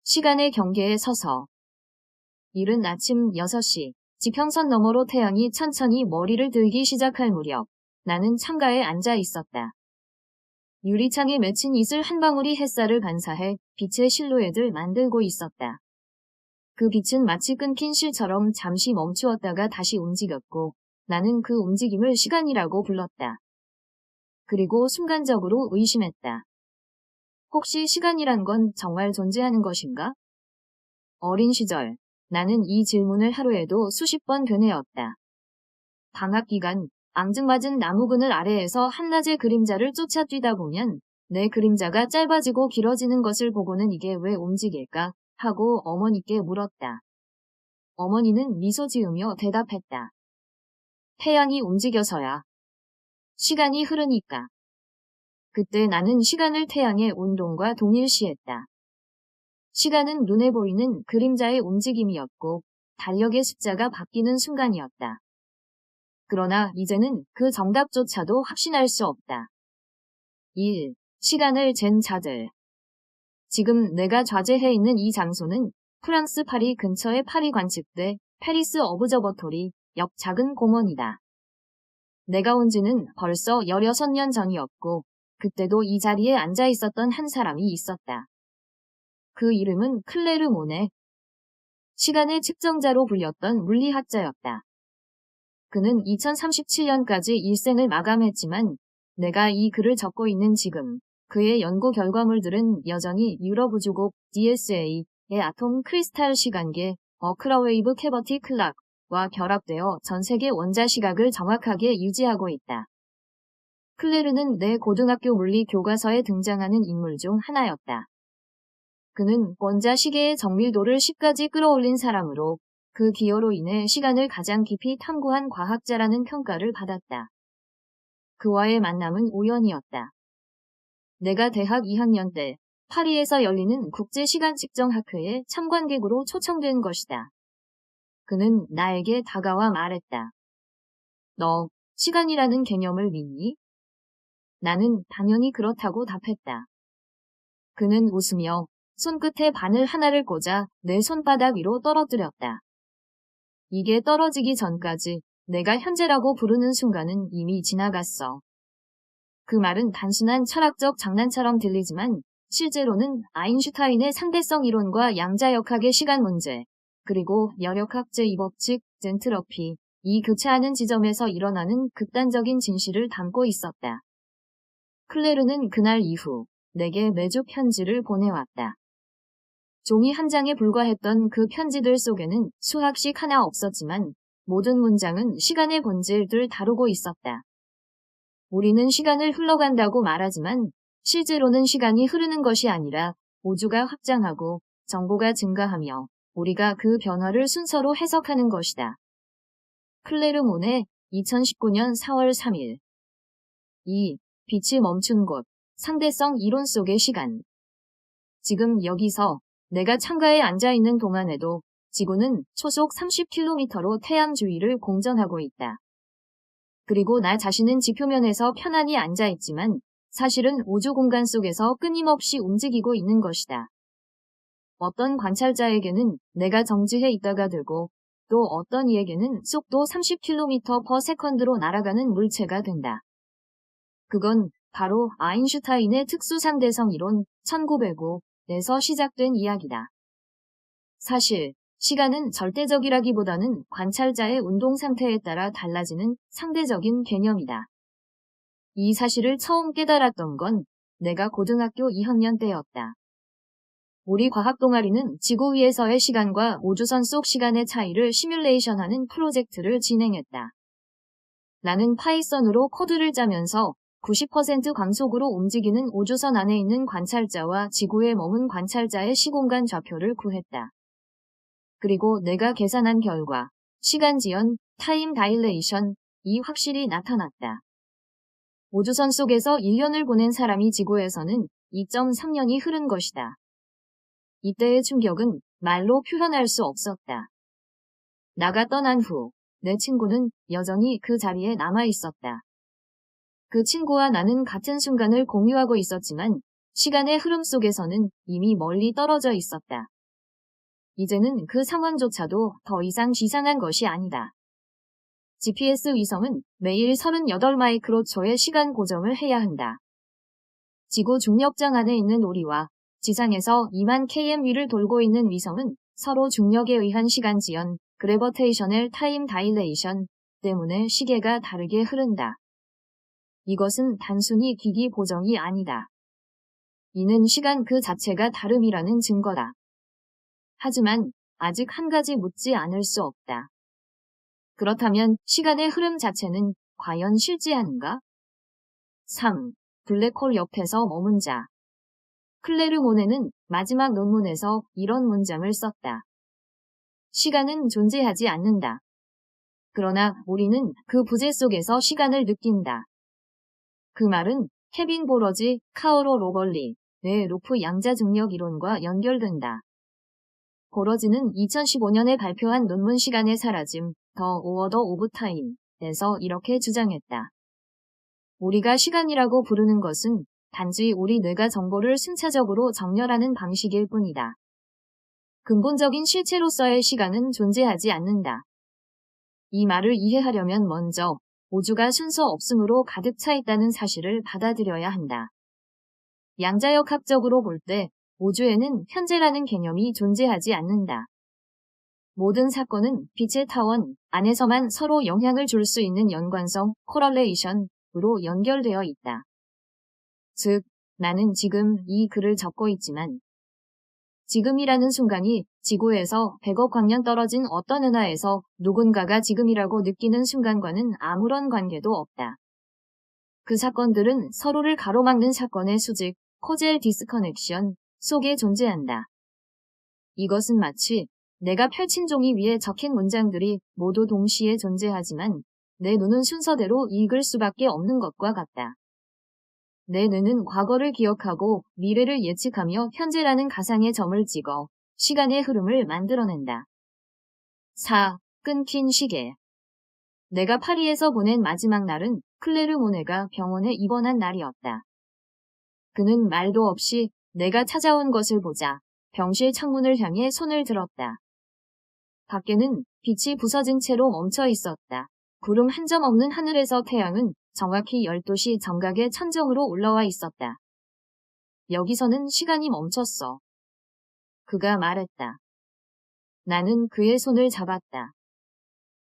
시간의 경계에 서서. 이른 아침 6시, 지평선 너머로 태양이 천천히 머리를 들기 시작할 무렵, 나는 창가에 앉아 있었다. 유리창에 맺힌 이슬 한 방울이 햇살을 반사해 빛의 실루엣을 만들고 있었다. 그 빛은 마치 끊긴 실처럼 잠시 멈추었다가 다시 움직였고, 나는 그 움직임을 시간이라고 불렀다. 그리고 순간적으로 의심했다. 혹시 시간이란 건 정말 존재하는 것인가? 어린 시절, 나는 이 질문을 하루에도 수십 번 되뇌었다. 방학 기간, 앙증맞은 나무 그늘 아래에서 한낮의 그림자를 쫓아 뛰다 보면 내 그림자가 짧아지고 길어지는 것을 보고는 이게 왜 움직일까? 하고 어머니께 물었다. 어머니는 미소 지으며 대답했다. 태양이 움직여서야. 시간이 흐르니까. 그때 나는 시간을 태양의 운동과 동일시했다. 시간은 눈에 보이는 그림자의 움직임이었고 달력의 숫자가 바뀌는 순간이었다. 그러나 이제는 그 정답조차도 확신할 수 없다. 1. 시간을 잰 자들. 지금 내가 좌재해 있는 이 장소는 프랑스 파리 근처의 파리 관측대 페리스 어브저버토리 옆 작은 공원이다. 내가 온 지는 벌써 16년 전이었고 그때도 이 자리에 앉아 있었던 한 사람이 있었다. 그 이름은 클레르 모네. 시간의 측정자로 불렸던 물리학자였다. 그는 2037년까지 일생을 마감했지만 내가 이 글을 적고 있는 지금 그의 연구 결과물들은 여전히 유럽 우주국 DSA의 아톰 크리스탈 시간계 어크라웨이브 캐버티 클락과 결합되어 전 세계 원자 시각을 정확하게 유지하고 있다. 클레르는 내 고등학교 물리 교과서에 등장하는 인물 중 하나였다. 그는 원자 시계의 정밀도를 10까지 끌어올린 사람으로 그 기여로 인해 시간을 가장 깊이 탐구한 과학자라는 평가를 받았다. 그와의 만남은 우연이었다. 내가 대학 2학년 때 파리에서 열리는 국제시간측정학회에 참관객으로 초청된 것이다. 그는 나에게 다가와 말했다. 너 시간이라는 개념을 믿니? 나는 당연히 그렇다고 답했다. 그는 웃으며 손끝에 바늘 하나를 꽂아 내 손바닥 위로 떨어뜨렸다. 이게 떨어지기 전까지 내가 현재라고 부르는 순간은 이미 지나갔어. 그 말은 단순한 철학적 장난처럼 들리지만 실제로는 아인슈타인의 상대성 이론과 양자역학의 시간 문제, 그리고 여력학 제2법칙, 젠트러피, 이 교차하는 지점에서 일어나는 극단적인 진실을 담고 있었다. 클레르는 그날 이후 내게 매주 편지를 보내왔다. 종이 한 장에 불과했던 그 편지들 속에는 수학식 하나 없었지만 모든 문장은 시간의 본질을 다루고 있었다. 우리는 시간을 흘러간다고 말하지만 실제로는 시간이 흐르는 것이 아니라 우주가 확장하고 정보가 증가하며 우리가 그 변화를 순서로 해석하는 것이다. 클레르 모네 2019년 4월 3일 2. 빛이 멈춘 곳, 상대성 이론 속의 시간. 지금 여기서 내가 창가에 앉아있는 동안에도 지구는 초속 30km로 태양 주위를 공전하고 있다. 그리고 나 자신은 지표면에서 편안히 앉아있지만 사실은 우주 공간 속에서 끊임없이 움직이고 있는 것이다. 어떤 관찰자에게는 내가 정지해 있다가 들고 또 어떤 이에게는 속도 30km/s로 날아가는 물체가 된다. 그건 바로 아인슈타인의 특수상대성 이론 1905에서 시작된 이야기다. 사실 시간은 절대적이라기보다는 관찰자의 운동 상태에 따라 달라지는 상대적인 개념이다. 이 사실을 처음 깨달았던 건 내가 고등학교 2학년 때였다. 우리 과학 동아리는 지구 위에서의 시간과 우주선 속 시간의 차이를 시뮬레이션하는 프로젝트를 진행했다. 나는 파이썬으로 코드를 짜면서 90% 광속으로 움직이는 우주선 안에 있는 관찰자와 지구에 머문 관찰자의 시공간 좌표를 구했다. 그리고 내가 계산한 결과 시간 지연, 타임 다일레이션이 확실히 나타났다. 우주선 속에서 1년을 보낸 사람이 지구에서는 2.3년이 흐른 것이다. 이때의 충격은 말로 표현할 수 없었다. 나가 떠난 후 내 친구는 여전히 그 자리에 남아 있었다. 그 친구와 나는 같은 순간을 공유하고 있었지만 시간의 흐름 속에서는 이미 멀리 떨어져 있었다. 이제는 그 상황조차도 더 이상 지상한 것이 아니다. GPS 위성은 매일 38마이크로초의 시간 고정을 해야 한다. 지구 중력장 안에 있는 우리와 지상에서 2만 km 위를 돌고 있는 위성은 서로 중력에 의한 시간 지연, 그래버테이셔널 타임 다일레이션 때문에 시계가 다르게 흐른다. 이것은 단순히 기기 보정이 아니다. 이는 시간 그 자체가 다름이라는 증거다. 하지만 아직 한 가지 묻지 않을 수 없다. 그렇다면 시간의 흐름 자체는 과연 실제한가? 3. 블랙홀 옆에서 머문 자. 클레르 모네는 마지막 논문에서 이런 문장을 썼다. 시간은 존재하지 않는다. 그러나 우리는 그 부재 속에서 시간을 느낀다. 그 말은 케빈 보러지, 카오로 로벌리, 의 로프 양자중력 이론과 연결된다. 보러지는 2015년에 발표한 논문 시간의 사라짐, 더 오어더 오브 타임에서 이렇게 주장했다. 우리가 시간이라고 부르는 것은 단지 우리 뇌가 정보를 순차적으로 정렬하는 방식일 뿐이다. 근본적인 실체로서의 시간은 존재하지 않는다. 이 말을 이해하려면 먼저 우주가 순서 없음으로 가득 차 있다는 사실을 받아들여야 한다. 양자역학적으로 볼 때 우주에는 현재라는 개념이 존재하지 않는다. 모든 사건은 빛의 타원 안에서만 서로 영향을 줄 수 있는 연관성, 코럴레이션으로 연결되어 있다. 즉, 나는 지금 이 글을 적고 있지만 지금이라는 순간이 지구에서 100억 광년 떨어진 어떤 은하에서 누군가가 지금이라고 느끼는 순간과는 아무런 관계도 없다. 그 사건들은 서로를 가로막는 사건의 수직, 코젤 디스커넥션 속에 존재한다. 이것은 마치 내가 펼친 종이 위에 적힌 문장들이 모두 동시에 존재하지만 내 눈은 순서대로 읽을 수밖에 없는 것과 같다. 내 뇌는 과거를 기억하고 미래를 예측하며 현재라는 가상의 점을 찍어 시간의 흐름을 만들어낸다. 4. 끊긴 시계. 내가 파리에서 보낸 마지막 날은 클레르 모네가 병원에 입원한 날이었다. 그는 말도 없이 내가 찾아온 것을 보자 병실 창문을 향해 손을 들었다. 밖에는 빛이 부서진 채로 멈춰 있었다. 구름 한 점 없는 하늘에서 태양은 정확히 12시 정각의 천정으로 올라와 있었다. 여기서는 시간이 멈췄어. 그가 말했다. 나는 그의 손을 잡았다.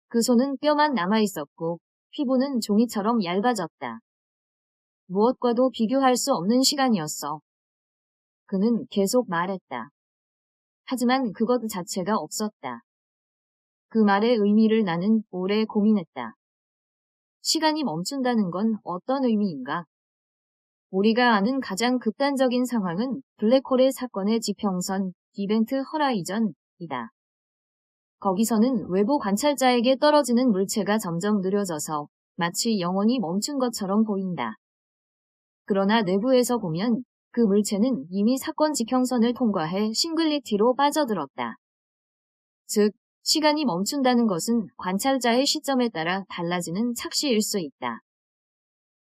그 손은 뼈만 남아있었고 피부는 종이처럼 얇아졌다. 무엇과도 비교할 수 없는 시간이었어. 그는 계속 말했다. 하지만 그것 자체가 없었다. 그 말의 의미를 나는 오래 고민했다. 시간이 멈춘다는 건 어떤 의미인가? 우리가 아는 가장 극단적인 상황은 블랙홀의 사건의 지평선, 이벤트 허라이전이다. 거기서는 외부 관찰자에게 떨어지는 물체가 점점 느려져서 마치 영원히 멈춘 것처럼 보인다. 그러나 내부에서 보면 그 물체는 이미 사건 지평선을 통과해 싱글리티로 빠져들었다. 즉, 시간이 멈춘다는 것은 관찰자의 시점에 따라 달라지는 착시일 수 있다.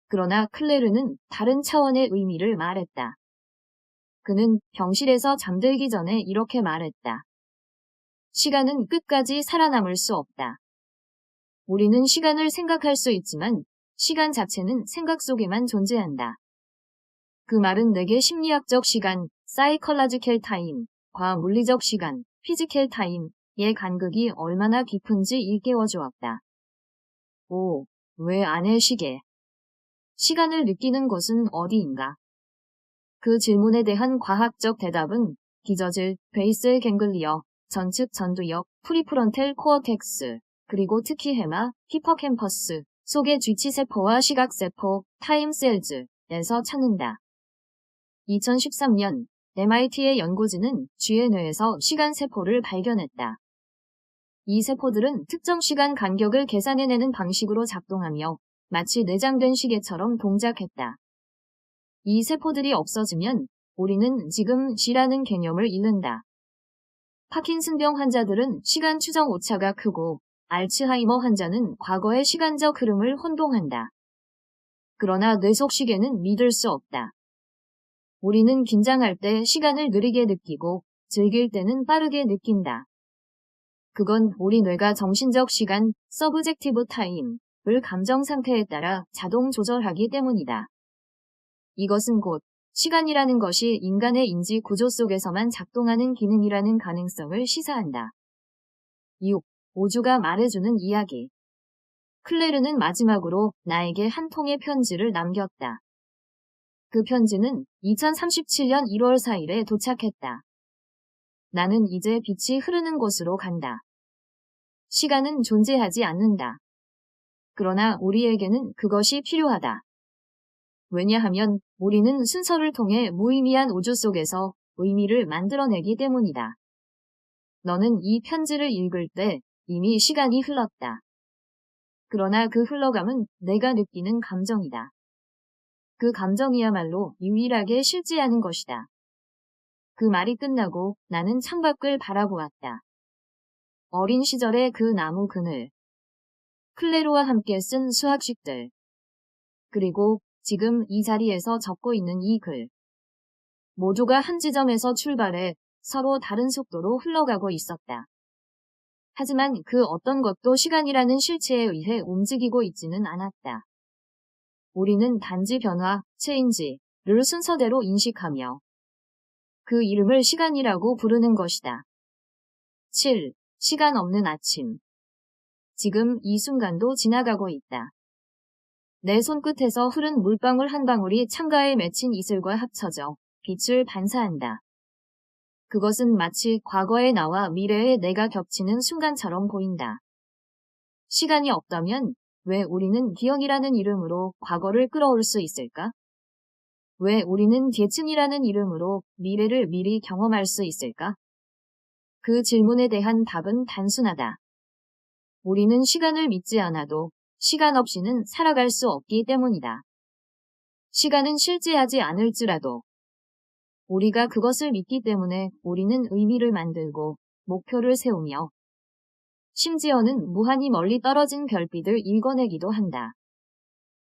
그러나 클레르는 다른 차원의 의미를 말했다. 그는 병실에서 잠들기 전에 이렇게 말했다. 시간은 끝까지 살아남을 수 없다. 우리는 시간을 생각할 수 있지만 시간 자체는 생각 속에만 존재한다. 그 말은 내게 심리학적 시간, 사이컬라지컬 타임과 물리적 시간, 피지컬 타임의 간극이 얼마나 깊은지 일깨워 주었다. 오, 왜 안의 시계? 시간을 느끼는 곳은 어디인가? 그 질문에 대한 과학적 대답은 기저질, 베이슬 갱글리어, 전측 전두엽, 프리프론텔 코어텍스, 그리고 특히 해마, 히포캠퍼스 속의 쥐치세포와 시각세포, 타임셀즈에서 찾는다. 2013년 MIT의 연구진은 쥐의 뇌에서 시간세포를 발견했다. 이 세포들은 특정 시간 간격을 계산해내는 방식으로 작동하며 마치 내장된 시계처럼 동작했다. 이 세포들이 없어지면 우리는 지금 시라는 개념을 잃는다. 파킨슨병 환자들은 시간 추정 오차가 크고 알츠하이머 환자는 과거의 시간적 흐름을 혼동한다. 그러나 뇌 속 시계는 믿을 수 없다. 우리는 긴장할 때 시간을 느리게 느끼고 즐길 때는 빠르게 느낀다. 그건 우리 뇌가 정신적 시간, 서브젝티브 타임을 감정 상태에 따라 자동 조절하기 때문이다. 이것은 곧 시간이라는 것이 인간의 인지 구조 속에서만 작동하는 기능이라는 가능성을 시사한다. 6. 오주가 말해주는 이야기. 클레르는 마지막으로 나에게 한 통의 편지를 남겼다. 그 편지는 2037년 1월 4일에 도착했다. 나는 이제 빛이 흐르는 곳으로 간다. 시간은 존재하지 않는다. 그러나 우리에게는 그것이 필요하다. 왜냐하면 우리는 순서를 통해 무의미한 우주 속에서 의미를 만들어내기 때문이다. 너는 이 편지를 읽을 때 이미 시간이 흘렀다. 그러나 그 흘러감은 내가 느끼는 감정이다. 그 감정이야말로 유일하게 실제하는 것이다. 그 말이 끝나고 나는 창밖을 바라보았다. 어린 시절의 그 나무 그늘, 클레로와 함께 쓴 수학식들, 그리고 지금 이 자리에서 적고 있는 이 글. 모두가 한 지점에서 출발해 서로 다른 속도로 흘러가고 있었다. 하지만 그 어떤 것도 시간이라는 실체에 의해 움직이고 있지는 않았다. 우리는 단지 변화, 체인지를 순서대로 인식하며 그 이름을 시간이라고 부르는 것이다. 7. 시간 없는 아침. 지금 이 순간도 지나가고 있다. 내 손끝에서 흐른 물방울 한 방울이 창가에 맺힌 이슬과 합쳐져 빛을 반사한다. 그것은 마치 과거의 나와 미래의 내가 겹치는 순간처럼 보인다. 시간이 없다면 왜 우리는 기억이라는 이름으로 과거를 끌어올 수 있을까? 왜 우리는 계층이라는 이름으로 미래를 미리 경험할 수 있을까? 그 질문에 대한 답은 단순하다. 우리는 시간을 믿지 않아도 시간 없이는 살아갈 수 없기 때문이다. 시간은 실제하지 않을지라도 우리가 그것을 믿기 때문에 우리는 의미를 만들고 목표를 세우며 심지어는 무한히 멀리 떨어진 별빛을 읽어내기도 한다.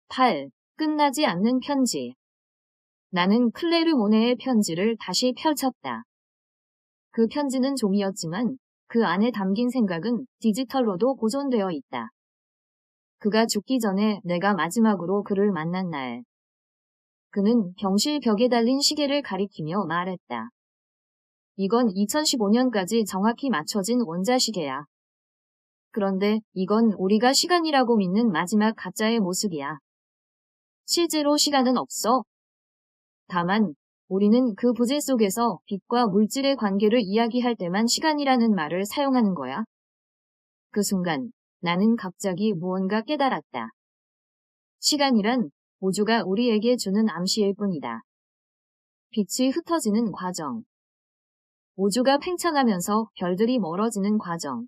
8. 끝나지 않는 편지. 나는 클레르 모네의 편지를 다시 펼쳤다. 그 편지는 종이었지만 그 안에 담긴 생각은 디지털로도 보존되어 있다. 그가 죽기 전에 내가 마지막으로 그를 만난 날. 그는 병실 벽에 달린 시계를 가리키며 말했다. 이건 2015년까지 정확히 맞춰진 원자시계야. 그런데 이건 우리가 시간이라고 믿는 마지막 가짜의 모습이야. 실제로 시간은 없어. 다만 우리는 그 부재 속에서 빛과 물질의 관계를 이야기할 때만 시간이라는 말을 사용하는 거야. 그 순간 나는 갑자기 무언가 깨달았다. 시간이란 우주가 우리에게 주는 암시일 뿐이다. 빛이 흩어지는 과정. 우주가 팽창하면서 별들이 멀어지는 과정.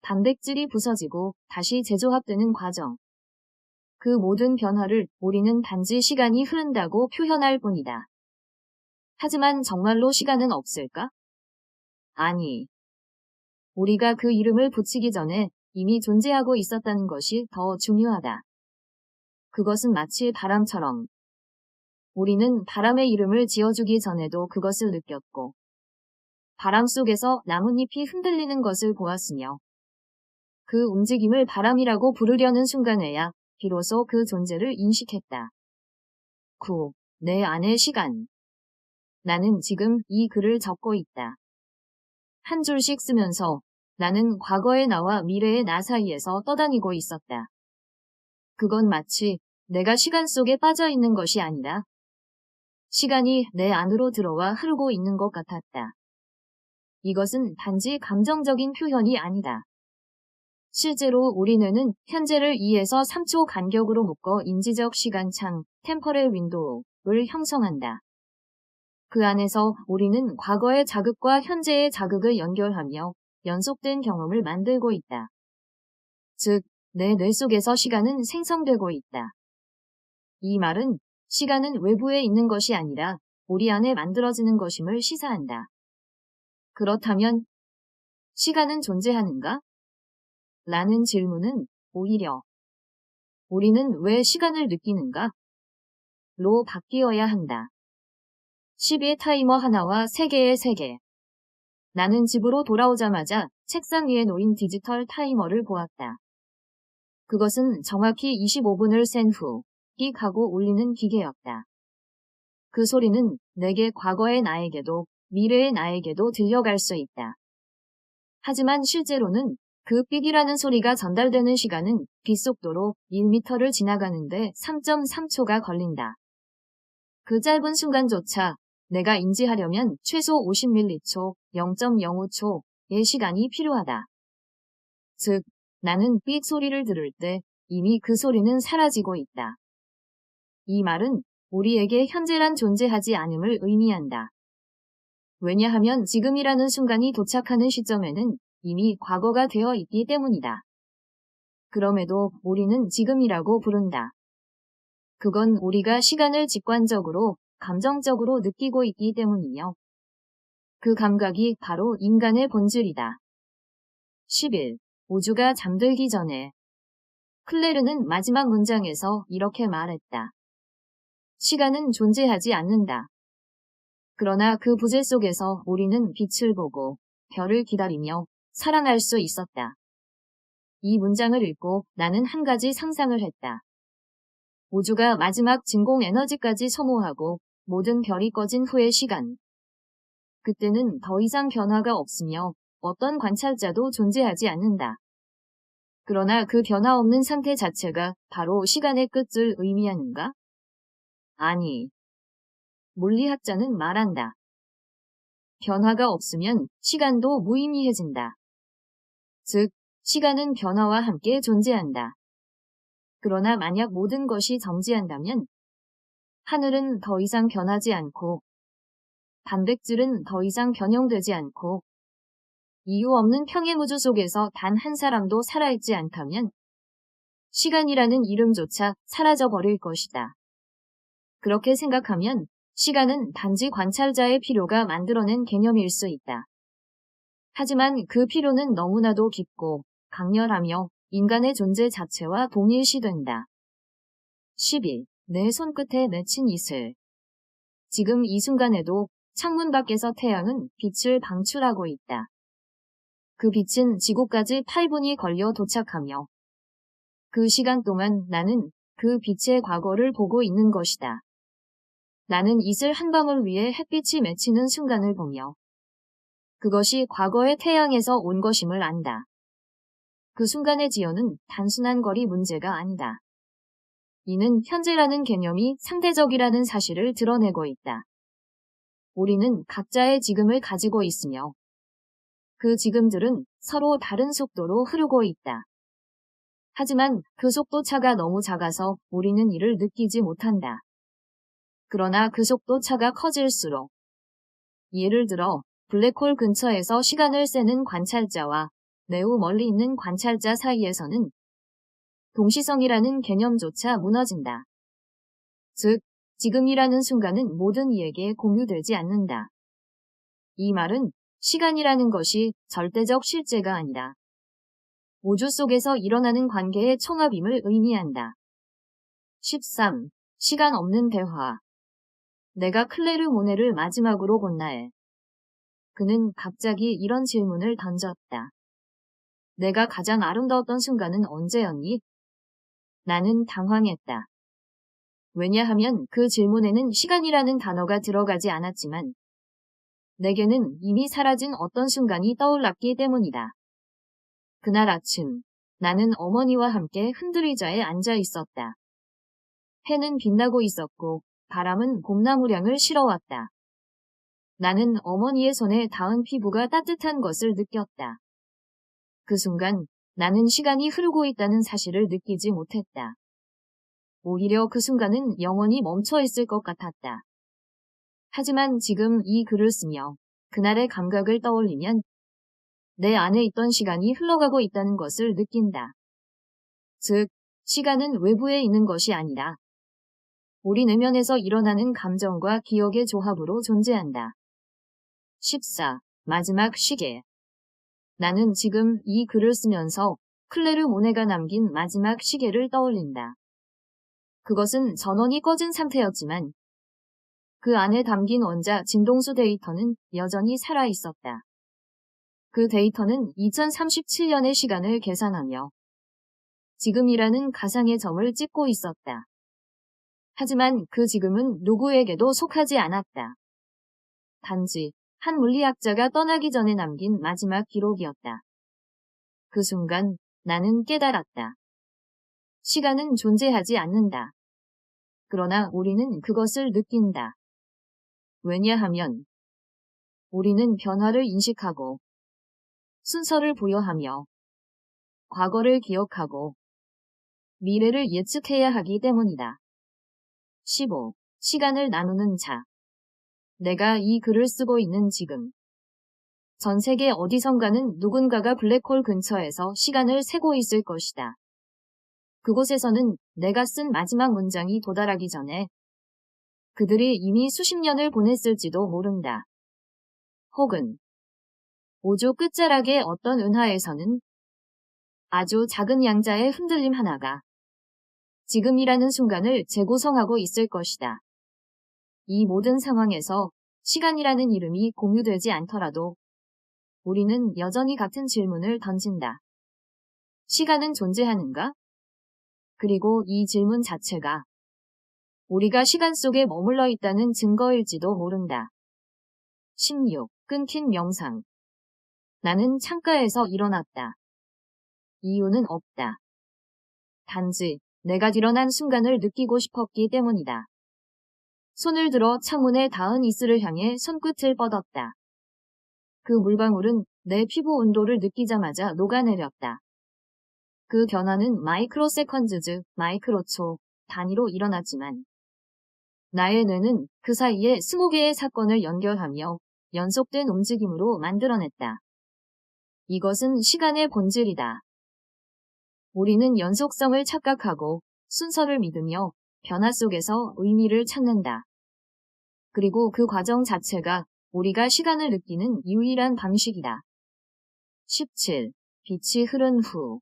단백질이 부서지고 다시 재조합되는 과정. 그 모든 변화를 우리는 단지 시간이 흐른다고 표현할 뿐이다. 하지만 정말로 시간은 없을까? 아니. 우리가 그 이름을 붙이기 전에 이미 존재하고 있었다는 것이 더 중요하다. 그것은 마치 바람처럼. 우리는 바람의 이름을 지어주기 전에도 그것을 느꼈고, 바람 속에서 나뭇잎이 흔들리는 것을 보았으며, 그 움직임을 바람이라고 부르려는 순간에야 비로소 그 존재를 인식했다. 9. 내 안의 시간. 나는 지금 이 글을 적고 있다. 한 줄씩 쓰면서 나는 과거의 나와 미래의 나 사이에서 떠다니고 있었다. 그건 마치 내가 시간 속에 빠져 있는 것이 아니라 시간이 내 안으로 들어와 흐르고 있는 것 같았다. 이것은 단지 감정적인 표현이 아니다. 실제로 우리 뇌는 현재를 2에서 3초 간격으로 묶어 인지적 시간창, 템퍼럴 윈도우를 형성한다. 그 안에서 우리는 과거의 자극과 현재의 자극을 연결하며 연속된 경험을 만들고 있다. 즉, 내 뇌 속에서 시간은 생성되고 있다. 이 말은 시간은 외부에 있는 것이 아니라 우리 안에 만들어지는 것임을 시사한다. 그렇다면 시간은 존재하는가? 라는 질문은 오히려 우리는 왜 시간을 느끼는가? 로 바뀌어야 한다. 10의 타이머 하나와 3개의 세계. 나는 집으로 돌아오자마자 책상 위에 놓인 디지털 타이머를 보았다. 그것은 정확히 25분을 센 후, 삑 하고 울리는 기계였다. 그 소리는 내게 과거의 나에게도 미래의 나에게도 들려갈 수 있다. 하지만 실제로는 그 삑이라는 소리가 전달되는 시간은 빛속도로 1m를 지나가는데 3.3초가 걸린다. 그 짧은 순간조차 내가 인지하려면 최소 50m초, 0.05초의 시간이 필요하다. 즉, 나는 삑 소리를 들을 때 이미 그 소리는 사라지고 있다. 이 말은 우리에게 현재란 존재하지 않음을 의미한다. 왜냐하면 지금이라는 순간이 도착하는 시점에는 이미 과거가 되어 있기 때문이다. 그럼에도 우리는 지금이라고 부른다. 그건 우리가 시간을 직관적으로, 감정적으로 느끼고 있기 때문이며 그 감각이 바로 인간의 본질이다. 11. 우주가 잠들기 전에 클레르는 마지막 문장에서 이렇게 말했다. 시간은 존재하지 않는다. 그러나 그 부재 속에서 우리는 빛을 보고 별을 기다리며 사랑할 수 있었다. 이 문장을 읽고 나는 한 가지 상상을 했다. 우주가 마지막 진공 에너지까지 소모하고 모든 별이 꺼진 후의 시간. 그때는 더 이상 변화가 없으며 어떤 관찰자도 존재하지 않는다. 그러나 그 변화 없는 상태 자체가 바로 시간의 끝을 의미하는가? 아니. 물리학자는 말한다. 변화가 없으면 시간도 무의미해진다. 즉, 시간은 변화와 함께 존재한다. 그러나 만약 모든 것이 정지한다면 하늘은 더 이상 변하지 않고 단백질은 더 이상 변형되지 않고 이유 없는 평행우주 속에서 단 한 사람도 살아있지 않다면 시간이라는 이름조차 사라져버릴 것이다. 그렇게 생각하면 시간은 단지 관찰자의 필요가 만들어낸 개념일 수 있다. 하지만 그 필요는 너무나도 깊고 강렬하며 인간의 존재 자체와 동일시된다. 12. 내 손끝에 맺힌 이슬. 지금 이 순간에도 창문 밖에서 태양은 빛을 방출하고 있다. 그 빛은 지구까지 8분이 걸려 도착하며 그 시간 동안 나는 그 빛의 과거를 보고 있는 것이다. 나는 이슬 한 방울 위에 햇빛이 맺히는 순간을 보며 그것이 과거의 태양에서 온 것임을 안다. 그 순간의 지연은 단순한 거리 문제가 아니다. 이는 현재라는 개념이 상대적이라는 사실을 드러내고 있다. 우리는 각자의 지금을 가지고 있으며 그 지금들은 서로 다른 속도로 흐르고 있다. 하지만 그 속도차가 너무 작아서 우리는 이를 느끼지 못한다. 그러나 그 속도차가 커질수록 예를 들어 블랙홀 근처에서 시간을 세는 관찰자와 매우 멀리 있는 관찰자 사이에서는 동시성이라는 개념조차 무너진다. 즉, 지금이라는 순간은 모든 이에게 공유되지 않는다. 이 말은 시간이라는 것이 절대적 실제가 아니라 우주 속에서 일어나는 관계의 총합임을 의미한다. 13. 시간 없는 대화. 내가 클레르 모네를 마지막으로 본 날, 그는 갑자기 이런 질문을 던졌다. 내가 가장 아름다웠던 순간은 언제였니? 나는 당황했다. 왜냐하면 그 질문에는 시간이라는 단어가 들어가지 않았지만 내게는 이미 사라진 어떤 순간이 떠올랐기 때문이다. 그날 아침, 나는 어머니와 함께 흔들의자에 앉아 있었다. 해는 빛나고 있었고 바람은 봄나무량을 실어왔다. 나는 어머니의 손에 닿은 피부가 따뜻한 것을 느꼈다. 그 순간 나는 시간이 흐르고 있다는 사실을 느끼지 못했다. 오히려 그 순간은 영원히 멈춰 있을 것 같았다. 하지만 지금 이 글을 쓰며 그날의 감각을 떠올리면 내 안에 있던 시간이 흘러가고 있다는 것을 느낀다. 즉, 시간은 외부에 있는 것이 아니라 우리 내면에서 일어나는 감정과 기억의 조합으로 존재한다. 14. 마지막 시계. 나는 지금 이 글을 쓰면서 클레르 모네가 남긴 마지막 시계를 떠올린다. 그것은 전원이 꺼진 상태였지만 그 안에 담긴 원자 진동수 데이터는 여전히 살아 있었다. 그 데이터는 2037년의 시간을 계산하며 지금이라는 가상의 점을 찍고 있었다. 하지만 그 지금은 누구에게도 속하지 않았다. 단지 한 물리학자가 떠나기 전에 남긴 마지막 기록이었다. 그 순간 나는 깨달았다. 시간은 존재하지 않는다. 그러나 우리는 그것을 느낀다. 왜냐하면 우리는 변화를 인식하고 순서를 부여하며 과거를 기억하고 미래를 예측해야 하기 때문이다. 15. 시간을 나누는 자. 내가 이 글을 쓰고 있는 지금. 전 세계 어디선가는 누군가가 블랙홀 근처에서 시간을 세고 있을 것이다. 그곳에서는 내가 쓴 마지막 문장이 도달하기 전에 그들이 이미 수십 년을 보냈을지도 모른다. 혹은 우주 끝자락의 어떤 은하에서는 아주 작은 양자의 흔들림 하나가 지금이라는 순간을 재구성하고 있을 것이다. 이 모든 상황에서 시간이라는 이름이 공유되지 않더라도 우리는 여전히 같은 질문을 던진다. 시간은 존재하는가? 그리고 이 질문 자체가 우리가 시간 속에 머물러 있다는 증거일지도 모른다. 16. 끊긴 명상. 나는 창가에서 일어났다. 이유는 없다. 단지 내가 일어난 순간을 느끼고 싶었기 때문이다. 손을 들어 창문에 닿은 이슬을 향해 손끝을 뻗었다. 그 물방울은 내 피부 온도를 느끼자마자 녹아내렸다. 그 변화는 마이크로세컨즈즈, 마이크로초 단위로 일어났지만 나의 뇌는 그 사이에 20개의 사건을 연결하며 연속된 움직임으로 만들어냈다. 이것은 시간의 본질이다. 우리는 연속성을 착각하고 순서를 믿으며 변화 속에서 의미를 찾는다. 그리고 그 과정 자체가 우리가 시간을 느끼는 유일한 방식이다. 17. 빛이 흐른 후.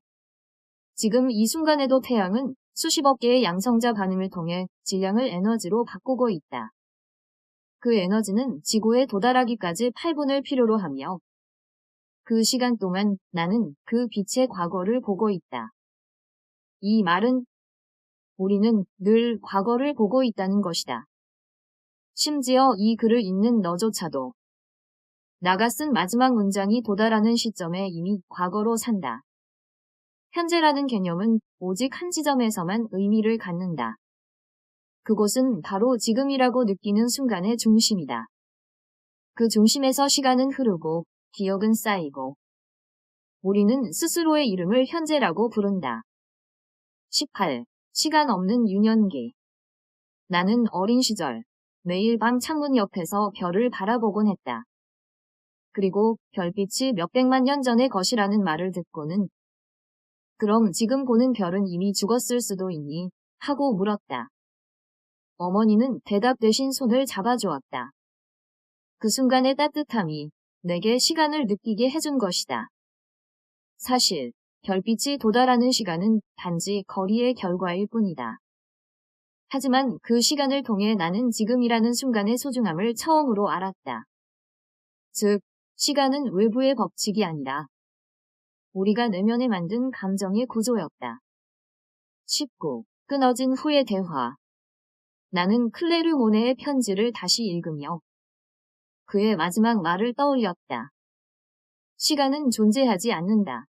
지금 이 순간에도 태양은 수십억 개의 양성자 반응을 통해 질량을 에너지로 바꾸고 있다. 그 에너지는 지구에 도달하기까지 8분을 필요로 하며 그 시간 동안 나는 그 빛의 과거를 보고 있다. 이 말은 우리는 늘 과거를 보고 있다는 것이다. 심지어 이 글을 읽는 너조차도 나가 쓴 마지막 문장이 도달하는 시점에 이미 과거로 산다. 현재라는 개념은 오직 한 지점에서만 의미를 갖는다. 그곳은 바로 지금이라고 느끼는 순간의 중심이다. 그 중심에서 시간은 흐르고 기억은 쌓이고 우리는 스스로의 이름을 현재라고 부른다. 18. 시간 없는 유년기. 나는 어린 시절 매일 밤 창문 옆에서 별을 바라보곤 했다. 그리고 별빛이 몇백만 년 전의 것이라는 말을 듣고는 그럼 지금 보는 별은 이미 죽었을 수도 있니? 하고 물었다. 어머니는 대답 대신 손을 잡아주었다. 그 순간의 따뜻함이 내게 시간을 느끼게 해준 것이다. 사실 별빛이 도달하는 시간은 단지 거리의 결과일 뿐이다. 하지만 그 시간을 통해 나는 지금이라는 순간의 소중함을 처음으로 알았다. 즉, 시간은 외부의 법칙이 아니라 우리가 내면에 만든 감정의 구조였다. 19. 끊어진 후의 대화. 나는 클레르 모네의 편지를 다시 읽으며 그의 마지막 말을 떠올렸다. 시간은 존재하지 않는다.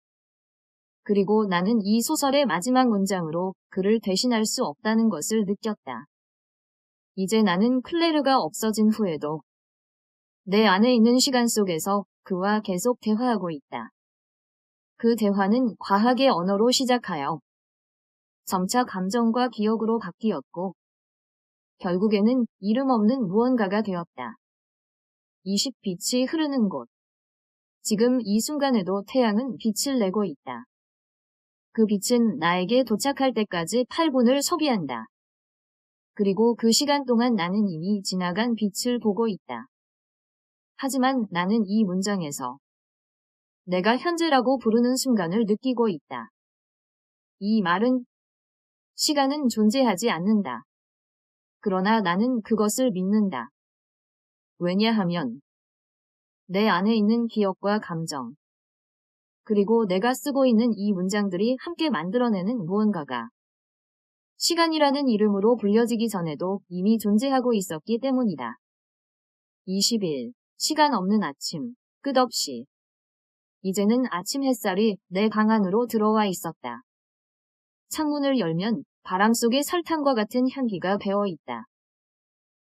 그리고 나는 이 소설의 마지막 문장으로 그를 대신할 수 없다는 것을 느꼈다. 이제 나는 클레르가 없어진 후에도 내 안에 있는 시간 속에서 그와 계속 대화하고 있다. 그 대화는 과학의 언어로 시작하여 점차 감정과 기억으로 바뀌었고 결국에는 이름 없는 무언가가 되었다. 20빛이 흐르는 곳. 지금 이 순간에도 태양은 빛을 내고 있다. 그 빛은 나에게 도착할 때까지 8분을 소비한다. 그리고 그 시간 동안 나는 이미 지나간 빛을 보고 있다. 하지만 나는 이 문장에서 내가 현재라고 부르는 순간을 느끼고 있다. 이 말은 시간은 존재하지 않는다. 그러나 나는 그것을 믿는다. 왜냐하면 내 안에 있는 기억과 감정, 그리고 내가 쓰고 있는 이 문장들이 함께 만들어내는 무언가가 시간이라는 이름으로 불려지기 전에도 이미 존재하고 있었기 때문이다. 20일. 시간 없는 아침. 끝없이. 이제는 아침 햇살이 내 방 안으로 들어와 있었다. 창문을 열면 바람 속에 설탕과 같은 향기가 배어 있다.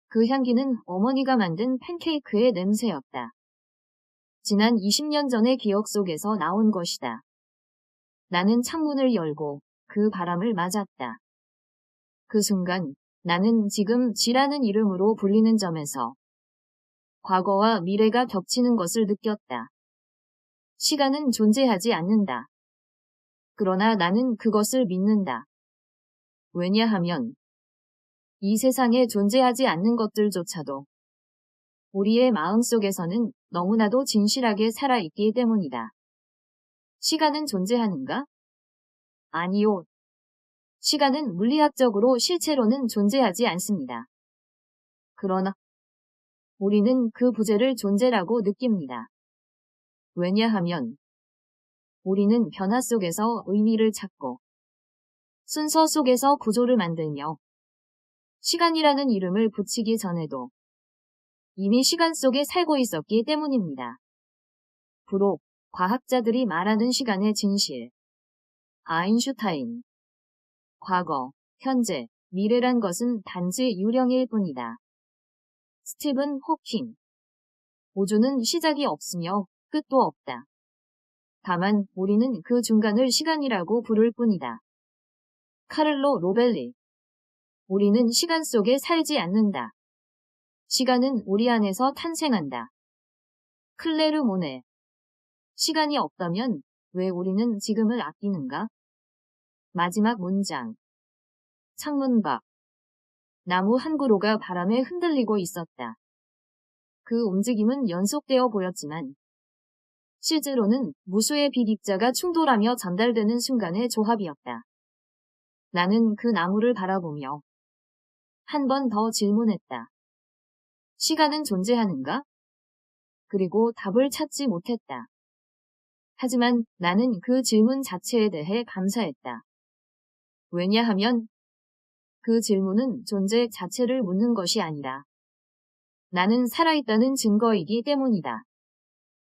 그 향기는 어머니가 만든 팬케이크의 냄새였다. 지난 20년 전의 기억 속에서 나온 것이다. 나는 창문을 열고 그 바람을 맞았다. 그 순간 나는 지금 지라는 이름으로 불리는 점에서 과거와 미래가 겹치는 것을 느꼈다. 시간은 존재하지 않는다. 그러나 나는 그것을 믿는다. 왜냐하면 이 세상에 존재하지 않는 것들조차도 우리의 마음속에서는 너무나도 진실하게 살아있기 때문이다. 시간은 존재하는가? 아니요. 시간은 물리학적으로 실체로는 존재하지 않습니다. 그러나 우리는 그 부재를 존재라고 느낍니다. 왜냐하면 우리는 변화 속에서 의미를 찾고 순서 속에서 구조를 만들며 시간이라는 이름을 붙이기 전에도 이미 시간 속에 살고 있었기 때문입니다. 부록, 과학자들이 말하는 시간의 진실. 아인슈타인. 과거, 현재, 미래란 것은 단지 유령일 뿐이다. 스티븐 호킹. 우주는 시작이 없으며 끝도 없다. 다만 우리는 그 중간을 시간이라고 부를 뿐이다. 카를로 로벨리. 우리는 시간 속에 살지 않는다. 시간은 우리 안에서 탄생한다. 클레르 모네. 시간이 없다면 왜 우리는 지금을 아끼는가? 마지막 문장. 창문 밖. 나무 한 그루가 바람에 흔들리고 있었다. 그 움직임은 연속되어 보였지만 실제로는 무수의 빛 입자가 충돌하며 전달되는 순간의 조합이었다. 나는 그 나무를 바라보며 한 번 더 질문했다. 시간은 존재하는가? 그리고 답을 찾지 못했다. 하지만 나는 그 질문 자체에 대해 감사했다. 왜냐하면 그 질문은 존재 자체를 묻는 것이 아니라 나는 살아있다는 증거이기 때문이다.